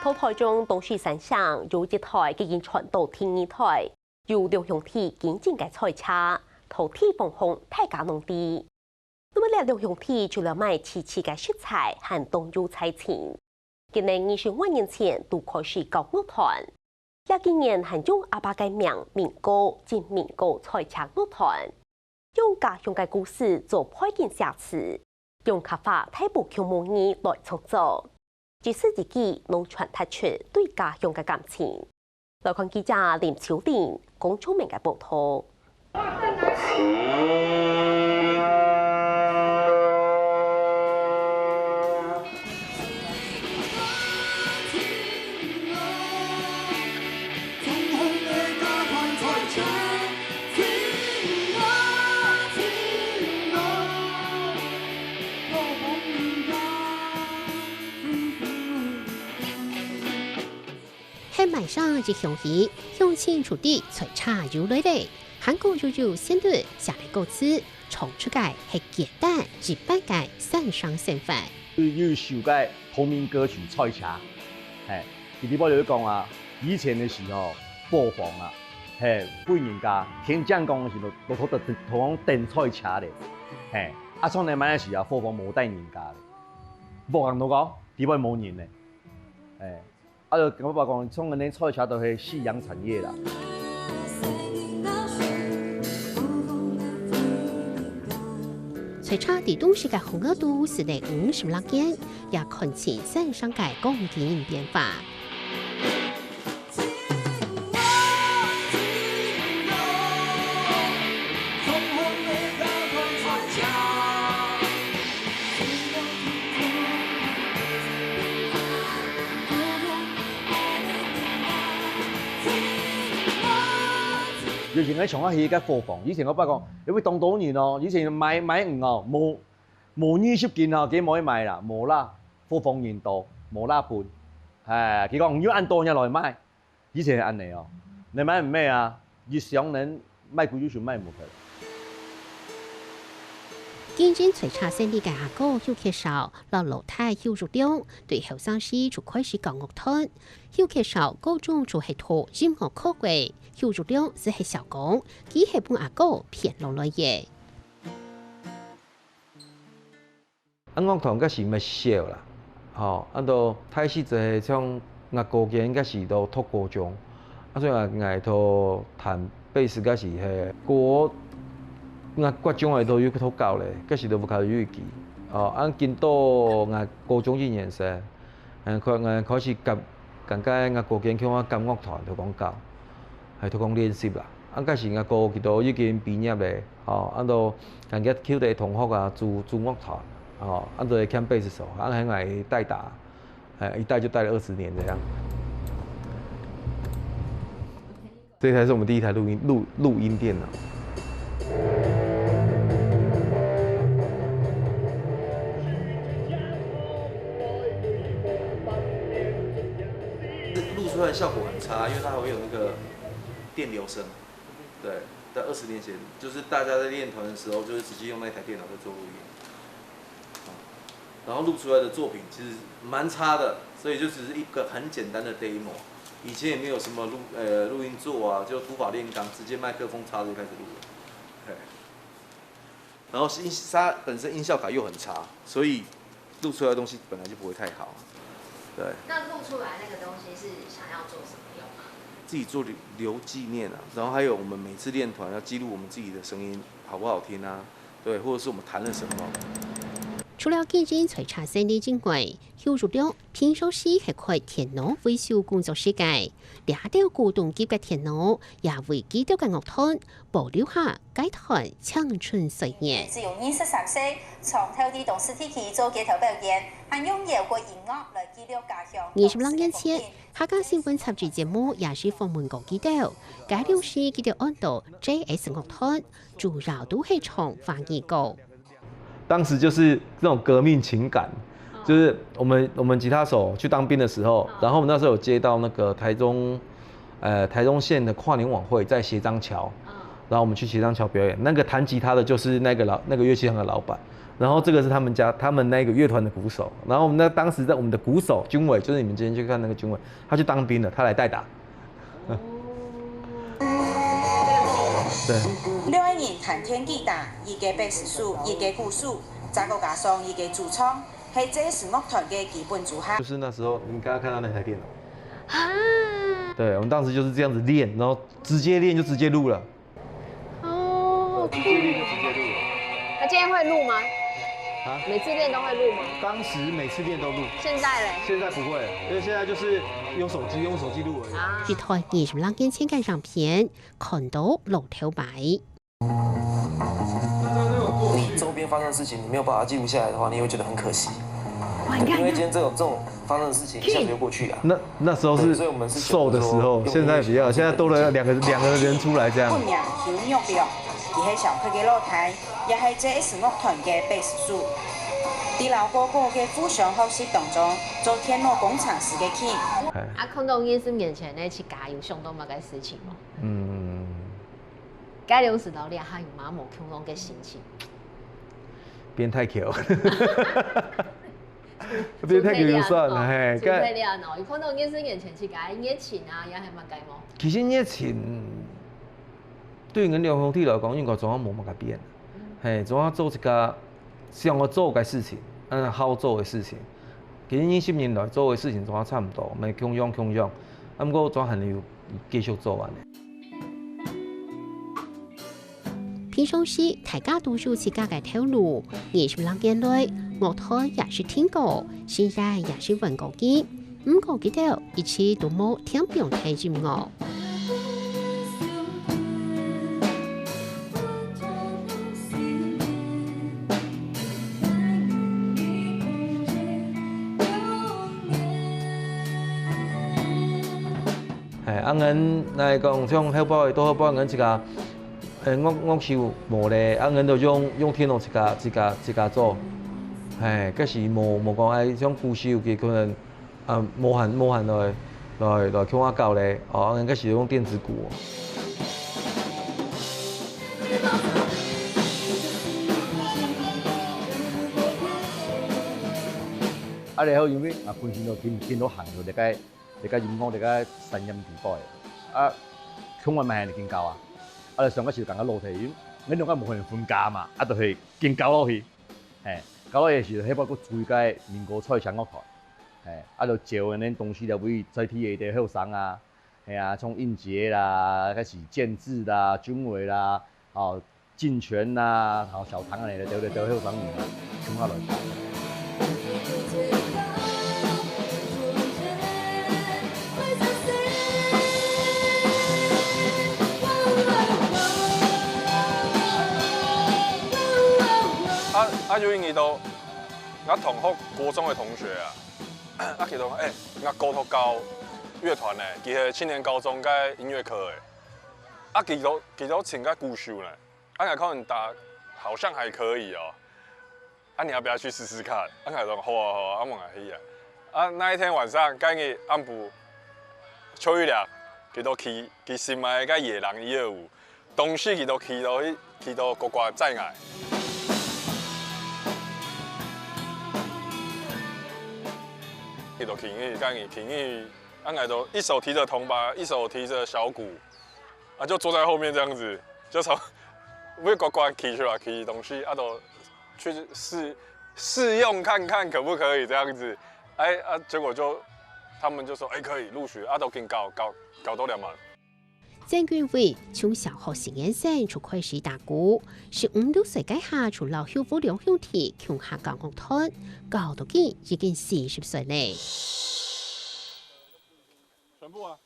到台中东水山上有一台已经传到天二台，由两兄弟紧紧嘅赛车，土地放风大家农地。那么两兄弟除了卖奇奇嘅食材和动物菜钱，今年25年前都开始搞乐团。今年还用阿爸嘅名民歌及民歌赛车乐团，用家乡嘅故事做背景写词，用卡法太部曲模拟来创作。只是自己能传达出对家乡嘅感情。来看记者林秋玲讲出名嘅报道。晚上一雄鱼用清楚地采茶游来的，韩国悠先对下来构思，冲出界系简单一般界散上身份。优秀嘅同名歌曲赛车，弟弟我就讲啊，以前的时候播放啊，对人家听讲讲的时候，都同电赛车咧，从来买的时候播放冇带人家咧，播人都讲，弟弟冇人咧，就我爸讲，从嗰啲赛车都係夕阳产业啦。赛车地东是个红额度是在56件，也看清山上嘅工地变化。以前喺長安戲嘅貨房，以前我爸講，你會當到年哦，以前買魚哦，冇20件哦，幾冇得賣啦，冇啦，貨房年度冇啦半，佢講唔要按多日來賣，以前係按嚟哦，你買唔咩啊？越上人賣幾少賣冇佢。見證隨茶勝利嘅阿哥要介紹，老老太要入料，對後生時就開始講樂團，要介紹高中就係讀音樂科嘅。要入料只係小工，佢係幫阿哥騙落來嘅。音樂團嗰時咪少啦，按到開始就係像阿哥嘅嗰時都讀高中，所以嗌到彈貝斯嗰時係國中係都要讀教咧，嗰時都唔靠語記，見到嗌高中1年生，佢開始更加阿哥嘅叫我金樂團度講教。係同講練習啦，嗰時阿哥佢都已經畢業咧，到人家叫啲同學啊組樂團，到係兼貝斯手，喺外代打，一帶就帶了20年這樣。這台是我們第一台錄音電腦。錄出來效果很差，因為它會有那個電流聲，對，在20年前，就是大家在練團的時候，就是直接用那台電腦在做錄音，然後錄出來的作品其實蠻差的，所以就只是一個很簡單的 demo， 以前也沒有什麼錄音座啊，就土法煉鋼，直接麥克風插就開始錄了，然後它本身音效卡又很差，所以錄出來的東西本來就不會太好，對。那錄出來那個東西是想要做什麼用啊？自己做留紀念啊，然後還有我們每次練團要記錄我們自己的聲音好不好聽啊，對，或者是我們彈了什麼。除了見證隨茶勝利之外，要入料平常時係開電腦維修工作室嘅，掠到古董級嘅電腦，也為記到嘅樂團保留下該團青春歲月。只有23歲，從頭啲同實體去做街頭表演，還用搖滾音樂來記錄家鄉。22年前，客家新聞雜誌節目也是訪問過記到，該兩時記到按到 JS 樂團，主要都係唱華語歌。當時就是這種革命情感，就是我們吉他手去當兵的時候，然後我們那時候有接到那個台中縣的跨年晚會在協章橋，然後我們去協章橋表演，那個彈吉他的就是那個樂器行的老闆，然后这个是他们那个乐团的鼓手，然后当时我们的鼓手军伟，就是你们今天去看那个军伟，他去当兵了，他来代打。对。两个人弹天吉他，一个贝斯手，一个鼓手，再个加上一个主唱，系这是乐团的基本组合。就是那时候你刚刚看到那台电脑。啊。对，我们当时就是这样子练，然后直接练就直接录了。哦。直接练就直接录了。他今天会录吗？啊？每次练都会录吗？当时每次练都录。现在嘞？现在不会，因为现在就是用手机录而已。这台20件情感相片，看到露头白。你周边发生的事情，你没有把它记录下来的话，你会觉得很可惜。因为今天这种发生的事情一下子就过去啊。那时候是瘦的时候，现在比较，现在多了两个人出来这样。本人邱玉亮，伊系上课嘅老太，也系这是乐团嘅贝斯手。在老哥哥嘅互相学习当中，做天乐工厂时嘅起。看到电视面前呢，去加油上到某个事情咯。嗯。该有时到你还有麻木恐龙嘅心情。变态桥。变态桥就算了，嘿。除非你啊，伊看到电视面前去加热情啊，也系乜计冇。其实热情对阮疗兄弟来讲，应该怎样无乜改变。嘿，怎样做一个想要做嘅事情，好做嘅事情。其实20年来做嘅事情，怎样差唔多，咪共用。啊，不过怎还能继续做完呢？平常时大家都有自家嘅套路，20人間內，樂團也是聽過，現在也是揾過嘅，唔過記得一次都冇聽別人睇音樂。阮来讲，像好宝都好宝，阮一个乐手无咧，阮就用天龙一家做，可是无讲爱像鼓手佢可能无限来向我教咧，阮可是用电子鼓。然后因为本身就見到行到你個音樂，你個聲音地步嘅，恐我咪係見教啊！就上個時就講個樓梯，你兩個冇可能分家嘛，就係見教落去，教落去時就希望佢注意個民歌彩槍樂團，就招嗰啲東西就會在地嘅後生啊，從應節啦，開始建制啦、軍委啦、進泉啦、小唐嚟嘅，都後生嚟，咁下來。有因到我同學國中嘅同學啊，佢講我高頭教樂團咧，佢係青年高中嘅音樂科嘅，佢都請個鼓手咧，我可能打好像還可以哦，你要不要去試試看？我講好啊，我去啊。那一天晚上，今日暗晡秋雨涼，佢都去心愛個野狼125，東西佢都去到國國在外。佢都聽佢，俺都一手提着銅把，一手提着小鼓，就坐在後面這樣子，就從每個關提出來提東西，都去試用看看可不可以這樣子，結果他們就說可以錄取，都給搞到2萬。鄭軍偉從小學4年生就開始打鼓，15到歲下從老鄉父兩兄弟共下教樂團，搞到佢已經40歲嘞。全部啊！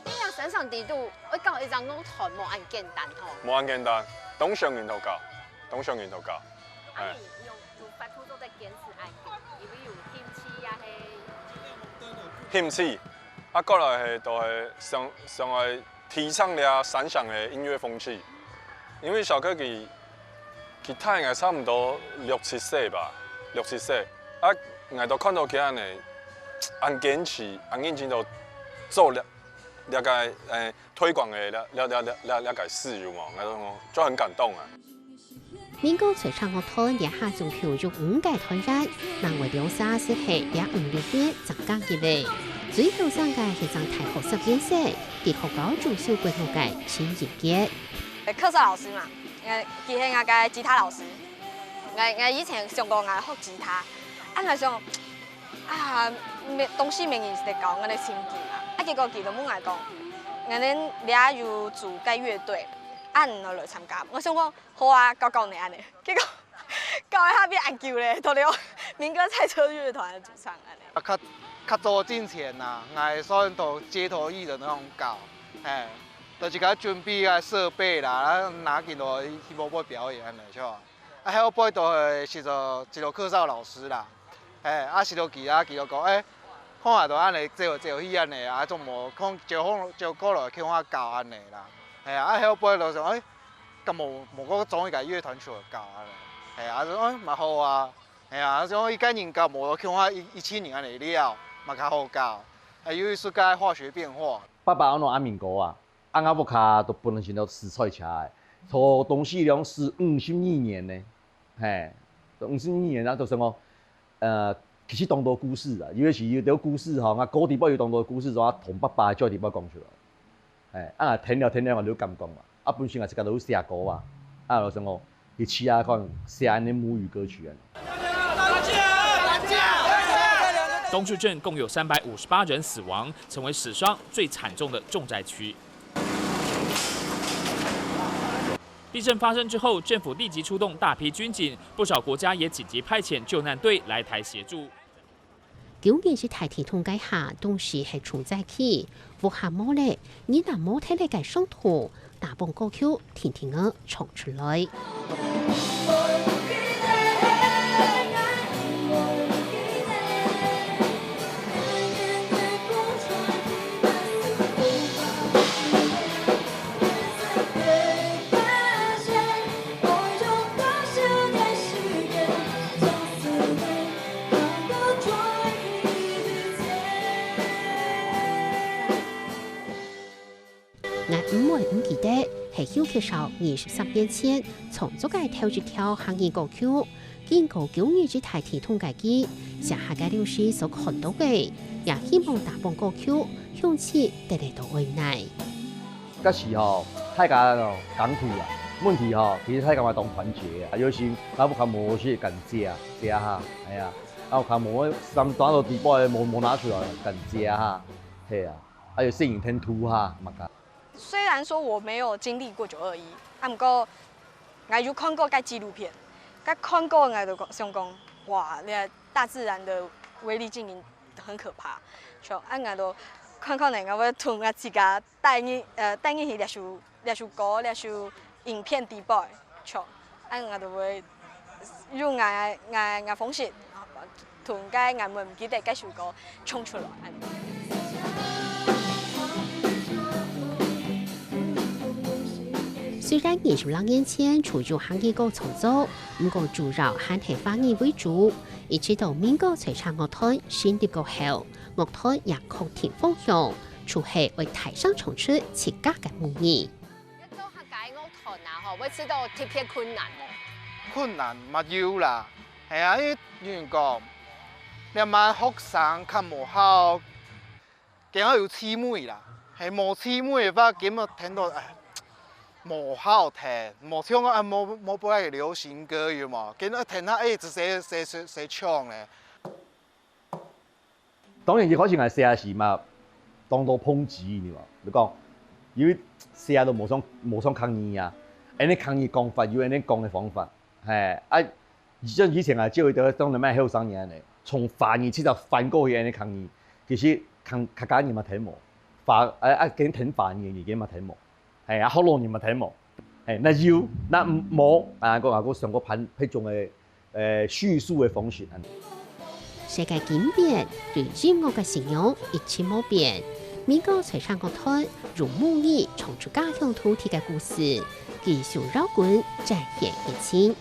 你若身上地度，我搞一張樂團冇咁簡單吼。冇咁簡單，董上年頭搞。有發出咗嘅堅持愛嘅，因為有興趣呀係。興趣。過來就係上來提倡了三項的音樂風氣，因為小哥佢大概差唔多6、7歲吧，6、7歲，我都看到佢安尼，按堅持，按認真就做了解推广的了解事有冇？我种就很感动啊。民歌最唱樂團也下仲票入5屆團人，能為了沙是係也5年增加嘅位。最後上屆係張太學10歲，結合高中小規模嘅青年節。課少老師嘛，佢係我嘅吉他老師。我以前上過我學吉他，我想東西明年是教我哋先記嘛，結果佢都冇我講，我哋倆要組個樂隊。我來參加，我想講好啊，教你安尼，結果教一下變硬叫咧，到了民歌賽車樂團的主唱安尼。較早之前呐，我所到街頭藝人那種教，就是甲準備個設備啦，拿見到希望要表演安尼，是吧？還有背到係一個課少老師啦，是到記就講，看下就安尼坐去安尼啊，仲無看就過來叫我教安尼啦。還有背到就咁無個總一個樂團出嚟教啊，就蠻好啊，就伊個人教無叫我1,000年安尼了，嘛較好教，有世界化學變化。爸爸安民國啊，我母卡都本身都試賽車的，從東西兩是52年呢，52年啊，就是講其實當到故事啊，尤其是有條故事吼，我高地波有當到故事，我同爸爸叫地波講出來。聽了我就感動嘛，本身也是個都寫歌啊，就想講去試下看寫安尼母語歌曲啊。東勢鎮共有358人死亡，成為史上最慘重的重災區。地震發生之後，政府立即出動大批軍警，不少國家也緊急派遣救難隊來台協助。究竟是大天統計下，當時係重災區，無下冇咧，你嗱冇睇你嘅傷途，大半歌曲天天嘅唱出來。5記得係休劇少23年前從足界跳一跳行業歌曲，經過9年之大天統計機，寫下嘅老師所看到嘅，也希望大幫歌曲向此得嚟到為內。嗰時吼，大家講退啊，問題吼，其實大家嘛當團結啊，有時我不看無去幹借哈，係啊，我看無三單到地步冇拿出來幹借哈，係啊，還有攝影天圖哈，嘛個。雖然說我沒有經歷過921，不過我有看過個紀錄片，我看過我就想講，哇，你大自然的威力真很可怕。就我就看嚟，我要同我自家帶你去那首歌、那首影片底部，就我就會用我方式同我們唔記得嗰首歌唱出來。雖然22年前除咗行業歌創作，不過主要還係方言為主。一直到民歌璀璨樂團成立過後，樂團也確定方向，除係為台上唱出自家嘅母語。一到客家樂團啊，會知道特別困難冇？困難咪要啦，係啊，啲員工你問學生較無效，驚我有姊妹啦，係冇姊妹嘅話，咁我聽到冇好聽，冇唱個冇播流行歌語嘛，見到聽下誰唱咧？當然一開始係寫時嘛，當到抨擊你嘛，你講，因為寫都冇想抗議啊，安尼抗議講法有安尼講嘅方法，係啊，像以前啊，只會到當年咩後生嘢咧，從反義直到反過去安尼抗議，其實客家人嘛睇冇，驚聽反義而家嘛睇冇。係啊，好多年咪睇冇，那要那冇個上個批種嘅敘述嘅方式。世界經變對音樂嘅形容一直冇變，民歌璀璨樂團如母語唱出家鄉土地嘅故事，繼續繞滾展現熱情。